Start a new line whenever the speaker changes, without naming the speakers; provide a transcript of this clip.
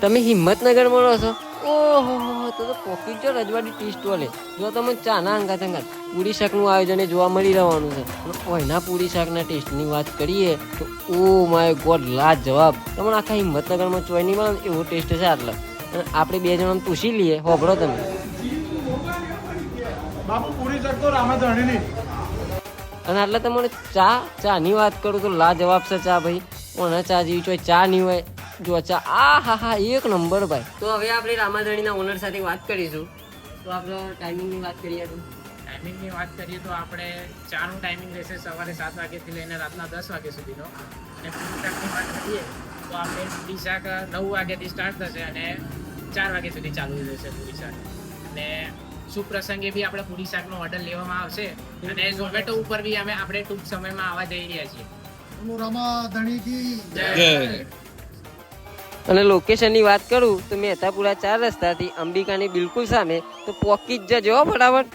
તમે હિંમતનગરમાં રહો છો? ઓહો, તો પોકી જો રજવાડી ટી સ્ટોલે જો તમે ચાના અંગાત અંગાત પૂરી શાકનું આયોજન જોવા મળી રહેવાનું છે. કોઈના પૂરી શાકના ટેસ્ટની વાત કરીએ તો ઓ માય ગોડ, લાજવાબ. તમને આખા હિંમતનગરમાં ચોઈ નહીં મળે એવો ટેસ્ટ છે આટલા. અને આપણે બે જણા પૂછી લઈએ, હોભળો તમે.
બાપુ પૂરી શાક તો રામાધણીની.
અને એટલે તમને ચાની વાત કરું તો લાજવાબ છે ચા ભાઈ. ઓના ચા જેવી ચોય ચા નહીં હોય. જો ચા, હા, એક નંબર ભાઈ. તો હવે આપણે રામાધણીના ઓનર સાથે વાત કરીશું. તો આપણે ટાઈમિંગની વાત કરીએ તો
ટાઈમિંગની વાત કરીએ તો આપણે ચાનું ટાઈમિંગ રહેશે સવારે 7 વાગ્યાથી લઈને રાતના 10 વાગ્યા સુધીનો. અને પૂરી શાકની વાત કરીએ તો આપણે પૂરી શાક 9 વાગ્યાથી સ્ટાર્ટ થશે અને 4 વાગ્યા સુધી ચાલુ રહેશે પૂરી શાક. અને શુભ પ્રસંગે બી આપણે પૂરી શાકનો ઓર્ડર લેવામાં આવશે અને ઝોમેટો ઉપર બી આપણે ટૂંક સમયમાં આવવા જઈ રહ્યા છીએ.
અને લોકેશનની વાત કરું તો મહેતાપુરા 4 રસ્તાથી અંબિકાની બિલકુલ સામે. તો પોકી જ જજો ફટાફટ.